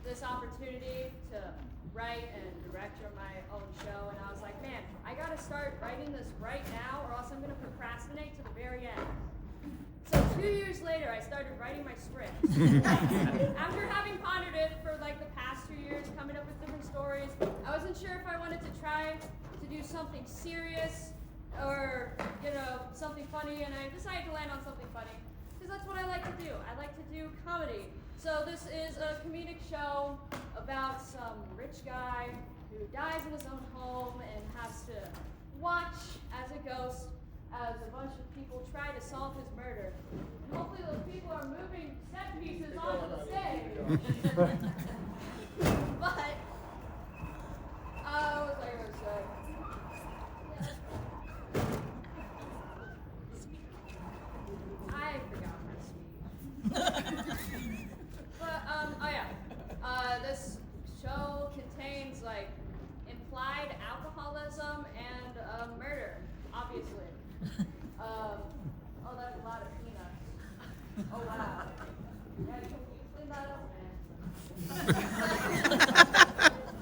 this opportunity to write and direct my own show, and I was like, man, I gotta start writing this right now, or else I'm gonna procrastinate to the very end. So 2 years later, I started writing my script. After having pondered it for like the past 2 years, coming up with different stories, I wasn't sure if I wanted to try to do something serious or, something funny, and I decided to land on something funny, because that's what I like to do. I like to do comedy. So this is a comedic show about some rich guy who dies in his own home and has to watch as a ghost as a bunch of people try to solve his murder. And hopefully those people are moving set pieces onto the stage. But, what was I going to say? I forgot my speech. But, this show contains, implied alcoholism and murder, obviously. That's a lot of peanuts. Oh, wow. Yeah, can you clean that up, man?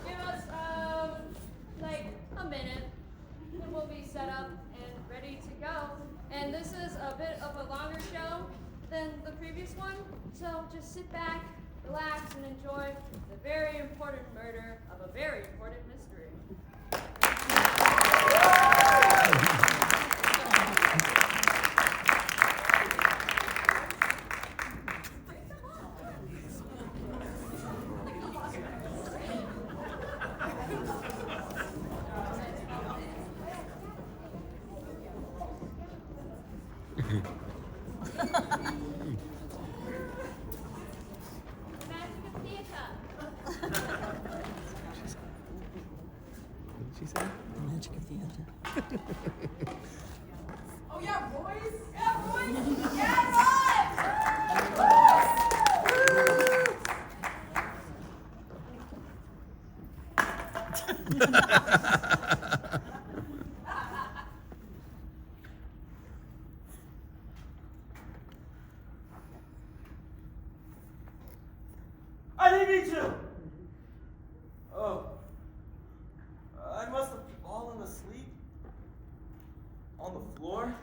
Give us, a minute, and we'll be set up and ready to go. And this is a bit of a longer show than the previous one, so just sit back, relax, and enjoy the very important murder of a very important mystery. Oh yeah, boys! Yeah, boys! Yeah, I didn't mean to! Oh. I must have fallen asleep on the floor.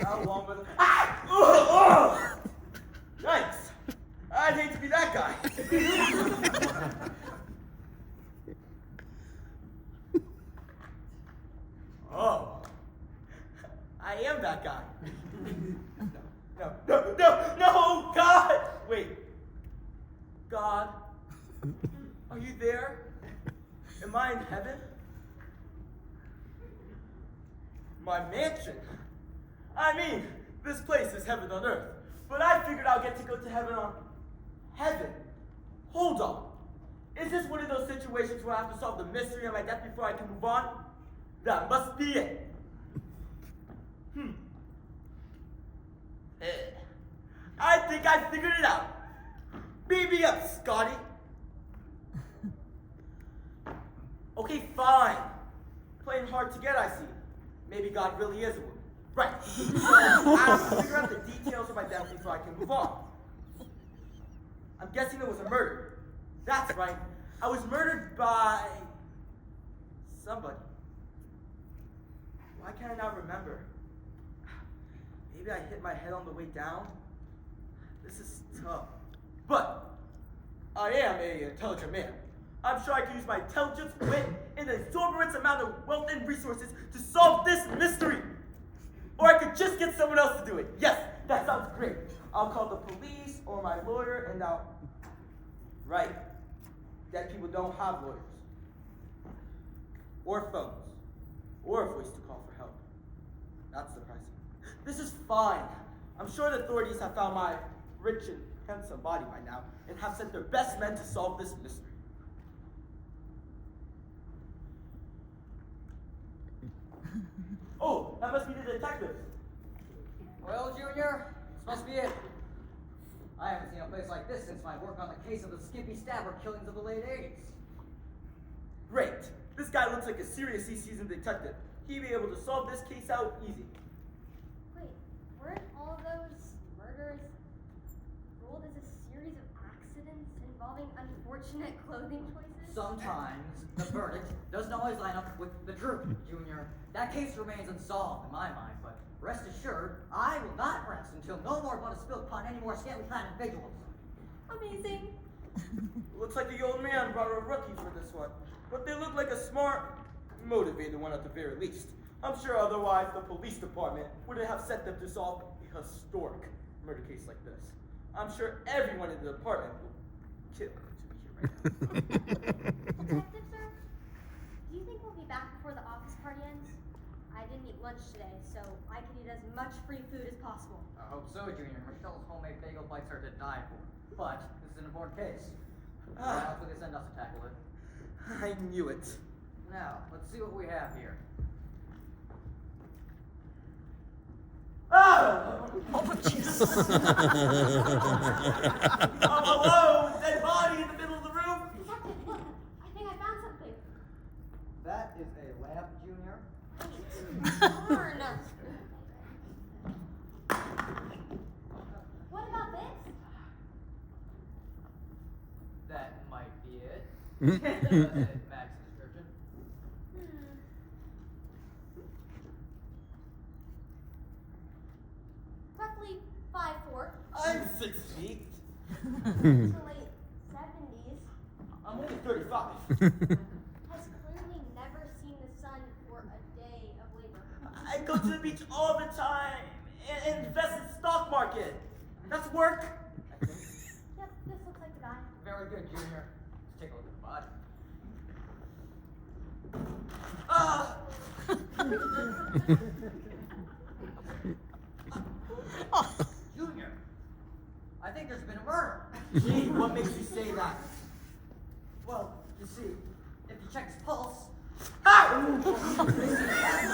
How long was it? Ah! Oh! Yikes! I'd hate to be that guy. Oh. I am that guy. No, God! Wait. God, are you there? Am I in heaven? My mansion? I mean, this place is heaven on earth, but I figured I'll get to go to heaven on heaven. Hold on. Is this one of those situations where I have to solve the mystery of my death before I can move on? That must be it. I think I figured it out. Beat me up, Scotty. Okay, fine. Playing hard to get, I see. Maybe God really is a woman. Right. I have to figure out the details of my death before I can move on. I'm guessing it was a murder. That's right. I was murdered by somebody. Why can't I not remember? Maybe I hit my head on the way down? This is tough. But I am an intelligent man. I'm sure I can use my intelligence, wit, and an exorbitant amount of wealth and resources to solve this mystery. Or I could just get someone else to do it. Yes, that sounds great. I'll call the police or my lawyer and I'll... Right. Dead people don't have lawyers. Or phones. Or a voice to call for help. That's surprising. This is fine. I'm sure the authorities have found my rich and handsome body by now and have sent their best men to solve this mystery. Oh, that must be the detectives. Well, Junior, this must be it. I haven't seen a place like this since my work on the case of the Skippy Stabber killings of the late 80s. Great. This guy looks like a seriously seasoned detective. He'd be able to solve this case out easy. Wait, weren't all those murders ruled as a series of accidents? involving unfortunate clothing choices? Sometimes the verdict doesn't always line up with the truth, Junior. That case remains unsolved in my mind, but rest assured, I will not rest until no more blood is spilled upon any more scantily clad individuals. Amazing. Looks like the old man brought a rookie for this one. But they look like a smart, motivated one at the very least. I'm sure otherwise the police department wouldn't have sent them to solve a historic murder case like this. I'm sure everyone in the department will kill to be here right now. Detective, sir? Do you think we'll be back before the office party ends? I didn't eat lunch today, so I can eat as much free food as possible. I hope so, Junior. Michelle's homemade bagel bites are to die for. But this is an important case. Hopefully they send us to tackle it. I knew it. Now, let's see what we have here. Ah! Hello, dead body in the middle of the room. Detective, look! I think I found something. That is a lamp, Junior. Darn! What about this? That might be it. That's it, Max's description. Roughly 5'4". I'm 6 feet. The late 70s. I'm only 35. Has clearly never seen the sun for a day of labor. I go to the beach all the time and invest in the stock market. That's work. I think. Yep, this looks like the guy. Very good, Junior. Let's take a look at the body. Ah! Junior, I think there's been a murder. Gee, what makes you say that? Well, you see, if you check his pulse, Ah! He's dead!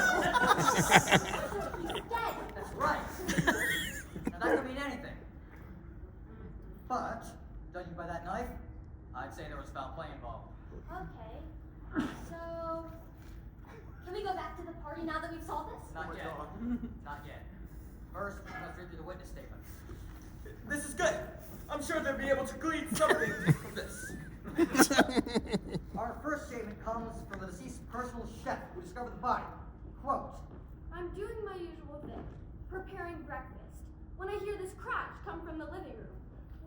that's right. Now that could mean anything. But, judging by that knife, I'd say there was foul play involved. Okay. So, can we go back to the party now that we've solved this? Not my yet. God. Not yet. First, let's read through the witness statements. This is good. I'm sure they'll be able to glean something from this. Our first statement comes from the deceased's personal chef who discovered the body. Quote, I'm doing my usual thing, preparing breakfast, when I hear this crash come from the living room.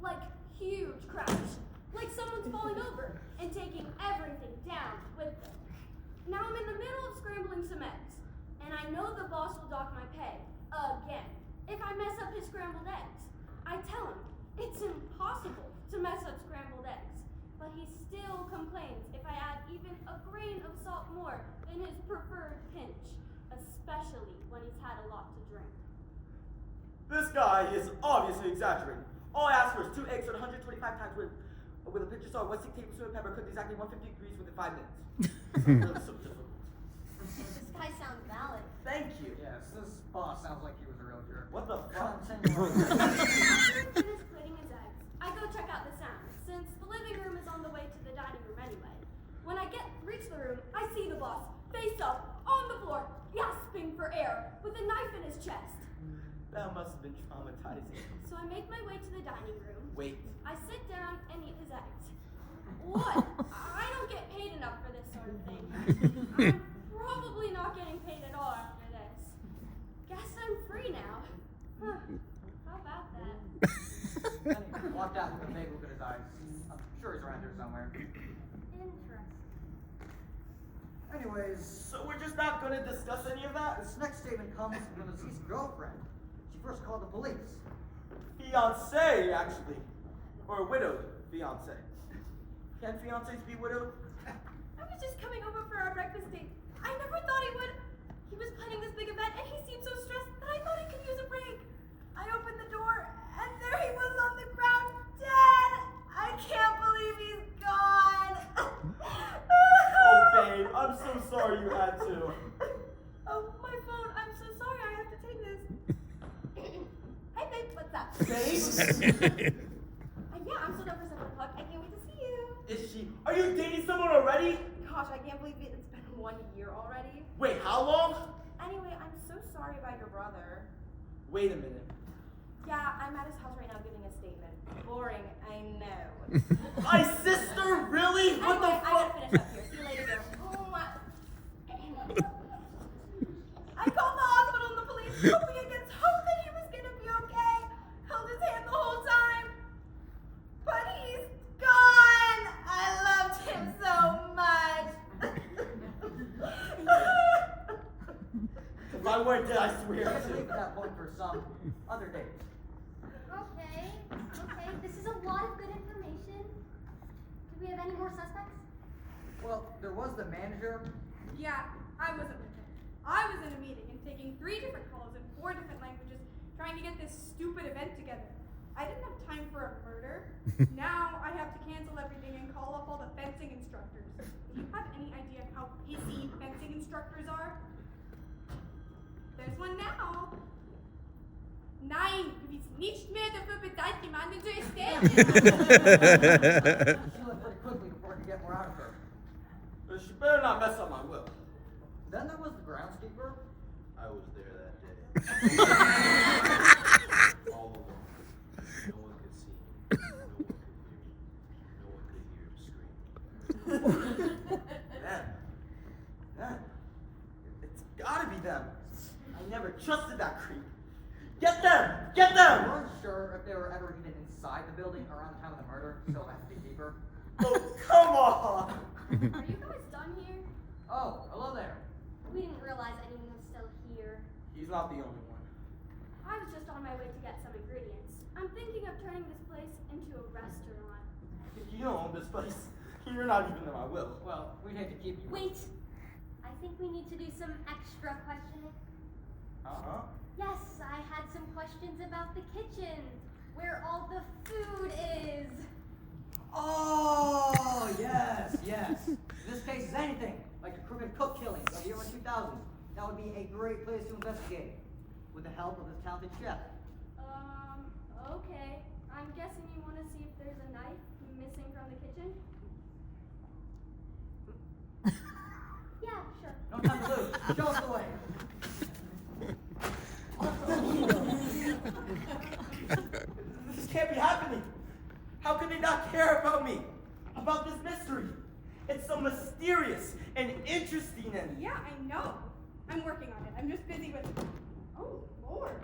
Like, huge crash. Like someone's falling over and taking everything down with them. Now I'm in the middle of scrambling some eggs, and I know the boss will dock my pay, again, if I mess up his scrambled eggs. I tell him, it's impossible to mess up scrambled eggs, but he still complains if I add even a grain of salt more than his preferred pinch, especially when he's had a lot to drink. This guy is obviously exaggerating. All I asked for is 2 eggs at 125 times with a pinch of salt, 1 tablespoon of pepper, cooked exactly 150 degrees within 5 minutes. It's really so difficult. This guy sounds valid. Thank you. yes, this boss sounds like he was a real jerk. What the fuck? Continue. After he finished plating his eggs, I go check out the sound, since the living room is on the way to the dining room anyway. When I reach the room, I see the boss, face up, on the floor, gasping for air, with a knife in his chest. That must have been traumatizing. So I make my way to the dining room. Wait. I sit down and eat his eggs. What? I don't get paid enough for this sort of thing. I'm probably not getting paid at all after this. Guess I'm free now. Huh. How about that? Then he walked out with a vague look at his eyes. I'm sure he's around here somewhere. Interesting. Anyways, So we're just not going to discuss any of that? this next statement comes from the deceased's girlfriend. She first called the police. Fiancé, actually. Or widowed fiancé. Can fiancés be widowed? I was just coming over for our breakfast date. I never thought he would. He was planning this big event and he seemed so stressed that I thought he could use a break. I opened the door and there he was on the ground, dead. I can't believe he's gone. Oh, babe, I'm so sorry you had to. Oh, my phone. I'm so sorry. I have to take this. Hey, babe, what's up? Babe? Yeah, I'm still up for 7 o'clock. I can't wait to see you. Is she? Are you dating someone already? Gosh, I can't believe it's been 1 year already. Wait, how long? Anyway, I'm so sorry about your brother. Wait a minute. Yeah, I'm at his house right now giving a statement. Boring, I know. My sister? Really? What the Anyway, I gotta fuck? finish up here. See you later, girl. I called the hospital and the police, hoping against hope that he was gonna be okay. Held his hand the whole time. But he's gone! I loved him so much. If I weren't dead, I swear Let's leave to. at that point for some other day. Okay, this is a lot of good information. Do we have any more suspects? Well, there was the manager. Yeah, I wasn't with him. I was in a meeting and taking 3 different calls in 4 different languages trying to get this stupid event together. I didn't have time for a murder. Now I have to cancel everything and call up all the fencing instructors. Do you have any idea how pissy fencing instructors are? There's one now. Nein, du bist nicht mehr dafür bezahlt, jemanden zu erstellen. She left pretty quickly before I could get more out of her. But she better not mess up my will. Then there was the groundskeeper. I was there that day. All alone. No one could see me. No one could hear me. No one could hear him scream. Them. It's gotta be them. I never trusted that creep. Get them! Get We them! weren't sure if they were ever even inside the building around the time of the murder, so I have to keep her. Oh, come on! Are you guys done here? Oh, hello there. We didn't realize anyone was still here. He's not the only one. I was just on my way to get some ingredients. I'm thinking of turning this place into a restaurant. You don't own this place. You're not even in my will. Well, we'd hate to keep you. Wait, I think we need to do some extra questioning. Uh-huh. Yes, I had some questions about the kitchen, where all the food is. Oh, yes. In this case, is anything like the crooked cook killings of the early 2000s. That would be a great place to investigate, with the help of this talented chef. Okay. I'm guessing you want to see if there's a knife missing from the kitchen? Yeah, sure. No time to lose. Show us the way. This can't be happening. How could they not care about me? About this mystery? It's so mysterious and interesting and... Yeah, I know. I'm working on it. I'm just busy with. Oh, Lord.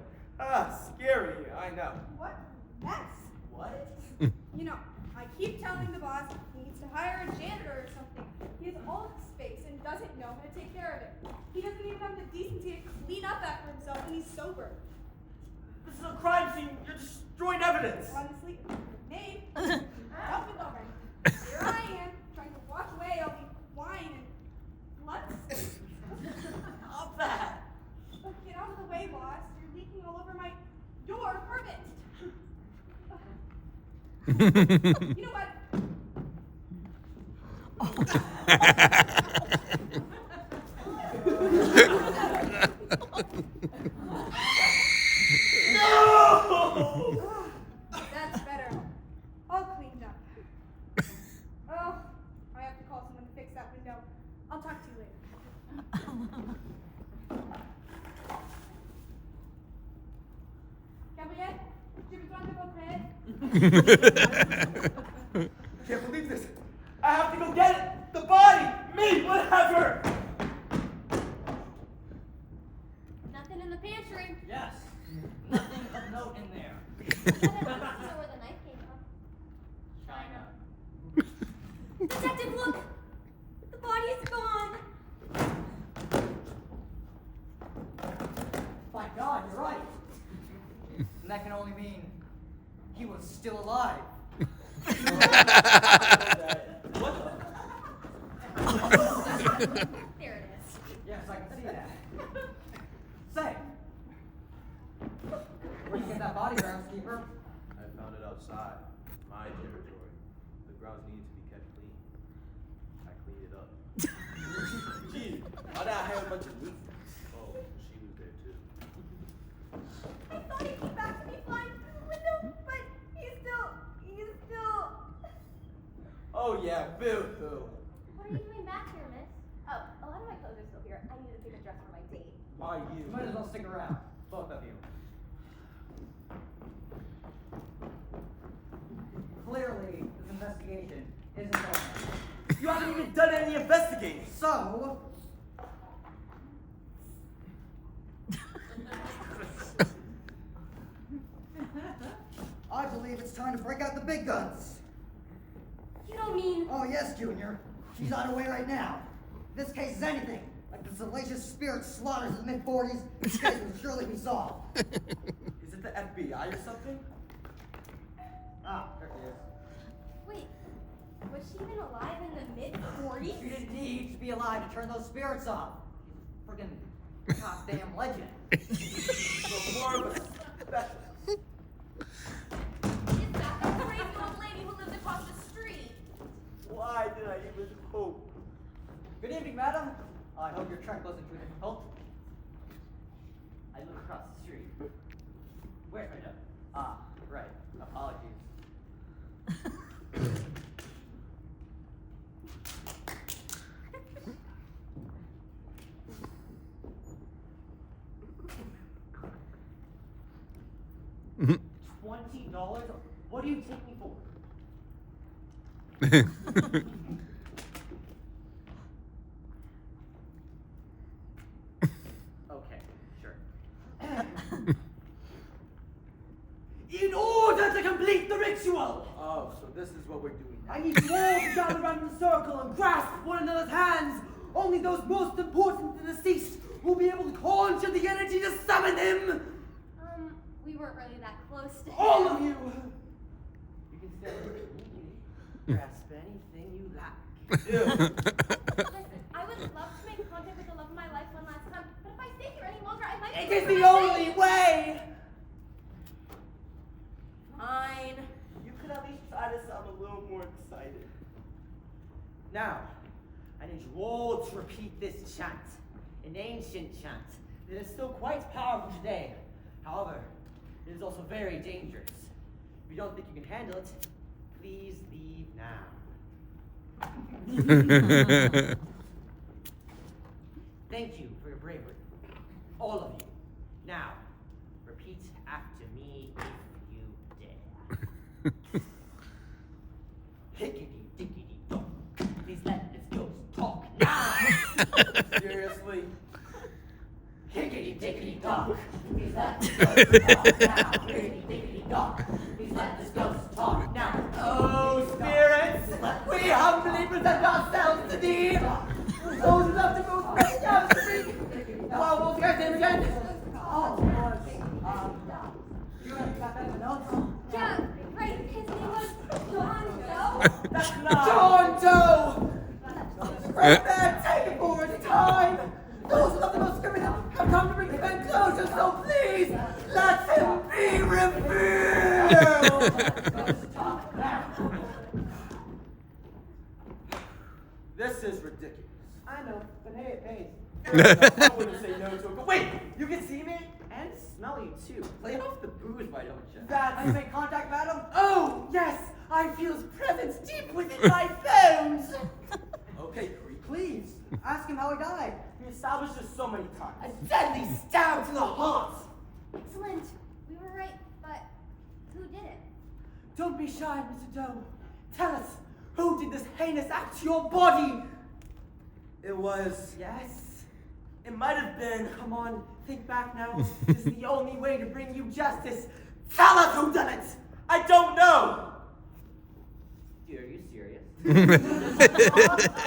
Scary, I know. What a mess. What? You know, I keep telling the boss he needs to hire a janitor or something. He has all this space and doesn't know how to take care of it. He doesn't even have the decency to clean up after himself when he's sober. This is a crime scene. You're destroying evidence. Honestly, Nate, help it already. Here I am, trying to wash away all the wine and blood. Stop that. Oh, get out of the way, boss. You're leaking all over my door carpet. You know what? No! That's better. All cleaned up. Oh, I have to call someone to fix that window. I'll talk to you later. Gabrielle, j'ai besoin de votre aide. Can't believe this. I have to go get it. The body. Me. Whatever. Nothing in the pantry. Yes. Nothing of note in there. I bet we know where the knife came from. China. Detective, look! The body is gone! My God, you're right. And that can only mean he was still alive. What the? There it is. Yes, I can see that. Say, where'd you get that body, groundskeeper? I found it outside. My territory. The grounds needed to be kept clean. I cleaned it up. Gee, why did I have a bunch of meat? Oh, she was there too. I thought he came back to me flying through the window, but he's still. Oh yeah, boo-hoo. What are you doing back here, miss? Oh, a lot of my clothes are still here. I need to pick a dress for my date. Why You you? might as well stick around, both of you. any investigating. So, I believe it's time to break out the big guns. You don't mean. Oh yes, Junior. She's on her way right now. If this case is anything like the Salacious Spirit slaughters of the mid-40s, this case will surely be solved. Is it the FBI or something? Ah, there she is. Wait, was she even alive in the mid 40s? She didn't need to be alive to turn those spirits off. She's a friggin' goddamn legend. So more of a Is that the crazy old lady who lives across the street? Why did I even hope? Good evening, madam. I hope your trek wasn't too difficult. I live across the street. Where? No. Ah, right. Apologies. $20? What do you take me for? Okay, sure. In order to complete the ritual, Oh, so this is what we're doing now. I need you all to gather around in a circle and grasp one another's hands. Only those most important to the deceased will be able to conjure the energy to summon him. We weren't really that close to All him. of you. You can still grasp anything you like. Listen, I would love to make contact with the love of my life one last time, but if I stay here any longer, I might. It is the only way. Fine. You could at least try to sound a little more excited. Now, I need you all to repeat this chant, an ancient chant that is still quite powerful today. However, it is also very dangerous. If you don't think you can handle it, please leave now. Thank you for your bravery, all of you. Now, repeat after me if you dare. Hickety dickety dog. Please let this ghost talk now. Seriously? Hickety dickety dog. Please let this ghost talk now. Hickety dickety dog. Please let this ghost talk now. Oh, spirits, we humbly present ourselves to thee. Those who love to move right down the street. Well, we'll get him again. Oh, you got that notes? Yeah, right. His name was John Doe. That's not John Doe! Right there, take it for its time! Those who love the most criminal have come to bring the event closure, so please, let him be revealed! This is ridiculous. I know, but hey, it pays. I wouldn't say no to it, but wait! You can see me? And smell you too. Lay off the booze, why don't you? That you make contact, madam? Oh, yes! I feel his presence deep within my bones! Okay, creep. Please, ask him how he died. We established this so many times. A deadly stab to the heart! Excellent. We were right, but who did it? Don't be shy, Mr. Doe. Tell us, who did this heinous act to your body? It was. Yes. It might have been. Come on, think back now. This is the only way to bring you justice. Tell us who done it! I don't know! Dude, are you serious?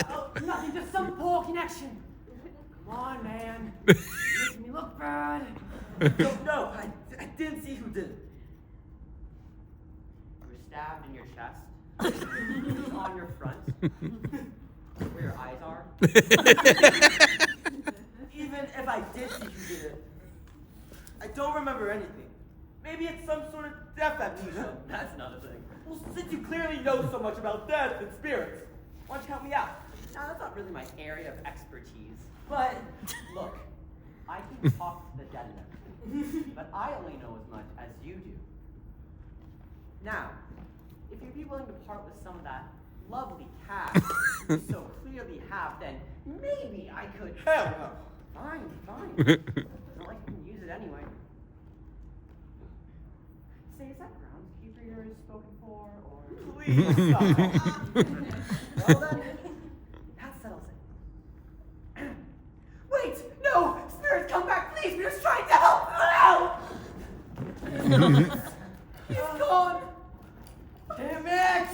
Oh, nothing, just some poor connection. Come on, man. Making me look bad. I don't know. I didn't see who did it. You were stabbed in your chest, on your front, where your eyes are. Even if I did see who did it, I don't remember anything. Maybe it's some sort of death amnesia. That's not a thing. Well, since you clearly know so much about death and spirits, why don't you help me out? Now, that's not really my area of expertise. But, look, I can talk to the dead and everything, but I only know as much as you do. Now, if you'd be willing to part with some of that lovely cash you so clearly have, then maybe I could. Hell no. Fine, fine. It's not like you can use it anyway. Say, is that groundskeeper you're spoken for, or? Please stop. Well then, that settles He's gone. Damn it!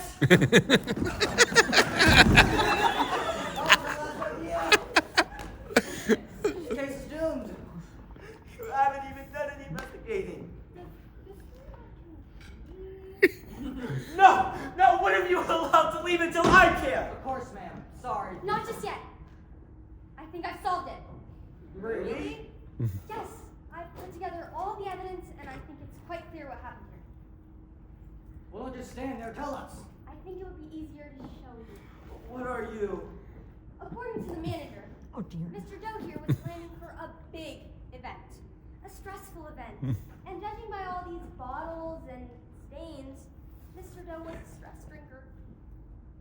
This case is doomed. You haven't even done any investigating. No! No, what have you allowed to leave until I can? Of course, ma'am. Sorry. Not just yet. I think I've solved it. Really? Yes, I've put together all the evidence, and I think it's quite clear what happened here. Well, don't just stand there. Tell us. I think it would be easier to show you. What are you? According to the manager, Mr. Doe here was planning for a big event, a stressful event. And judging by all these bottles and stains, Mr. Doe was a stress drinker.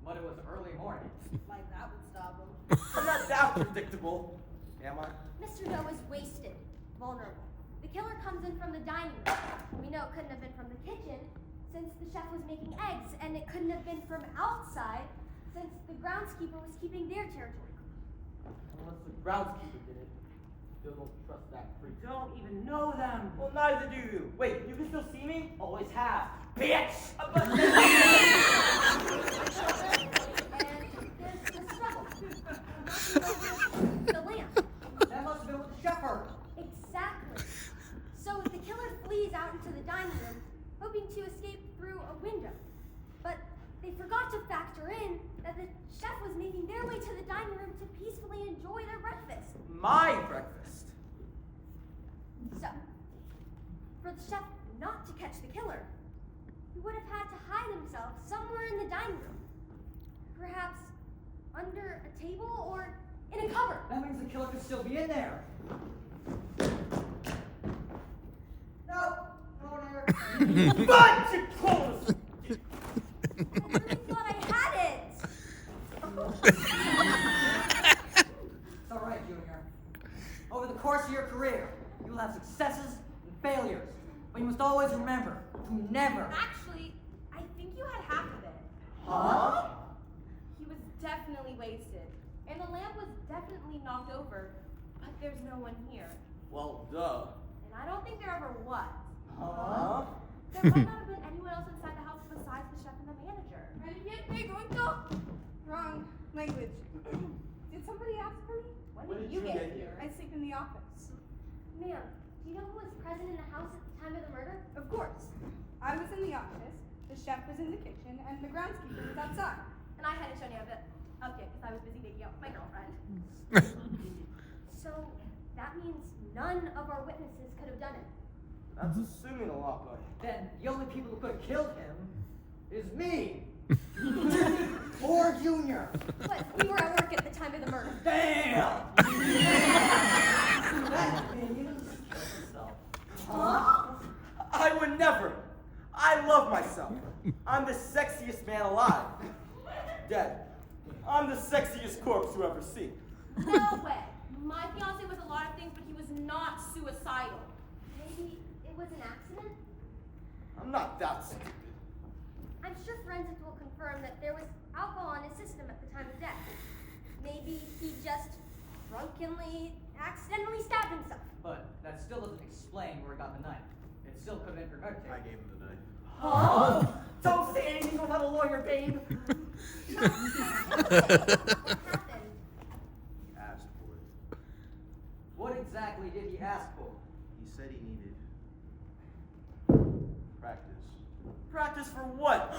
But it was early morning. Like that would stop him. I'm not that predictable. Am I? Mr. Doe was wasted, vulnerable. The killer comes in from the dining room. We know it couldn't have been from the kitchen, since the chef was making eggs, and it couldn't have been from outside, since the groundskeeper was keeping their territory. Unless the groundskeeper did it. Still don't trust that freak. Don't even know them. Well, neither do you. Wait, you can still see me? Always have. Bitch! And there's the struggle. The lamp. That must have been what the chef heard. Exactly. So the killer flees out into the dining room, hoping to escape through a window. But they forgot to factor in that the chef was making their way to the dining room to peacefully enjoy their breakfast. My breakfast. So, for the chef not to catch the killer, he would have had to hide himself somewhere in the dining room. Perhaps under a table or in a cupboard. That means the killer could still be in there. No. No one here. Bunch of clothes! I really thought I had it. It's all right, Junior. Over the course of your career, you will have successes and failures. But you must always remember to never. Actually, I think you had half of it. Huh? He was definitely wasted. And the lamp was definitely knocked over. But there's no one here. Well, duh. And I don't think there ever was. Huh? There might not have been anyone else inside the house besides the chef and the manager. Wrong language. Did somebody ask for me? When did you get here? I sleep in the office. Ma'am, do you know who was present in the house at the time of the murder? Of course. I was in the office, the chef was in the kitchen, and the groundskeeper was outside. And I hadn't shown you up yet because I was busy making out with my girlfriend. So that means none of our witnesses could have done it. That's assuming a lot, buddy. Then the only people who could have killed him is me. Or Junior. But we were at work at the time of the murder. Damn! That minion killed himself. Huh? I would never. I love myself. I'm the sexiest man alive. Dead. I'm the sexiest corpse you ever see. No way. My fiance was a lot of things, but he was not suicidal. Maybe it was an accident? I'm not that stupid. I'm sure forensics will confirm that there was alcohol in his system at the time of death. Maybe he just drunkenly, accidentally stabbed himself. But that still doesn't explain where he got the knife. It still could have been premeditated. I gave him the knife. Huh? Don't say anything without a lawyer, babe. What happened? He asked for it. What exactly did he ask for? He said he needed practice. Practice for what?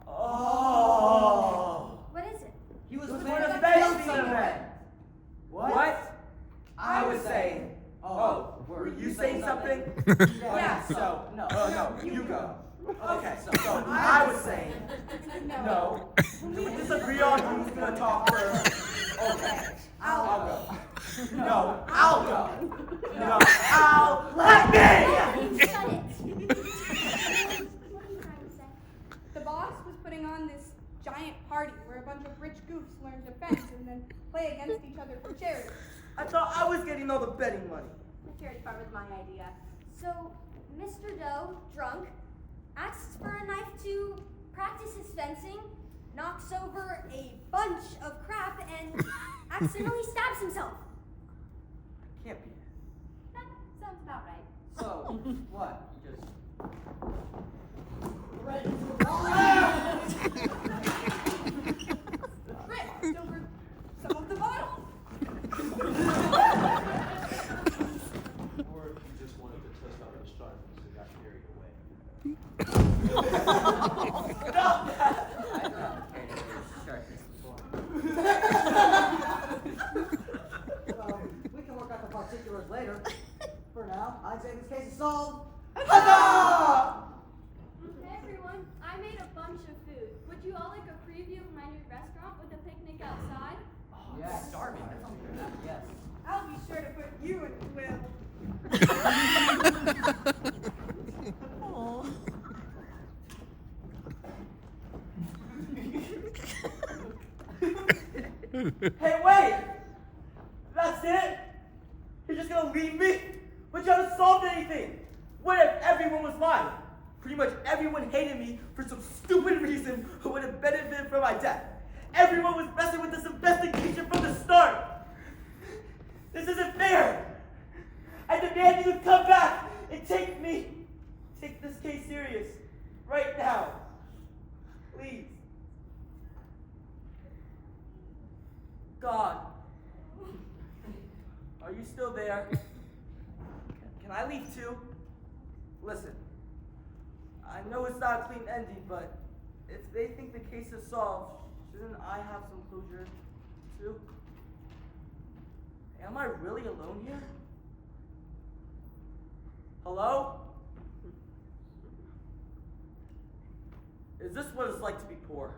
Oh. What is it? He was It was planning for to the kill fencing someone. event. What? I was saying. Oh, were you saying something? Yeah, So, no. no, you go. Okay, So, so I was saying, no. Can we disagree on who's gonna talk first? Okay, I'll go. No, I'll go. No, let me! Shut it! What are you trying to say? The boss was putting on this giant party where a bunch of rich goofs learn to fence and then play against each other for charity. I thought I was getting all the betting money. The charity part was my idea. So, Mr. Doe, drunk, asks for a knife to practice his fencing, knocks over a bunch of crap, and accidentally stabs himself. Can't be. That sounds about right. So, what? He just Stop that! I've eradicated your sharpness before. Well, we can work out the particulars later. For now, I'd say this case is solved. Huzzah! Hey everyone, I made a bunch of food. Would you all like a preview of my new restaurant with a picnic outside? Yes. Starving. Yes. I'll be sure to put you in the will. Hey, wait! That's it? You're just gonna leave me? But you haven't solved anything! What if everyone was lying? Pretty much everyone hated me for some stupid reason who would have benefited from my death. Everyone was messing with this investigation from the start! This isn't fair! I demand you to come back and take this case serious. Right now. Please. God. Are you still there? Can I leave too? Listen, I know it's not a clean ending, but if they think the case is solved, shouldn't I have some closure too? Am I really alone here? Hello? Is this what it's like to be poor?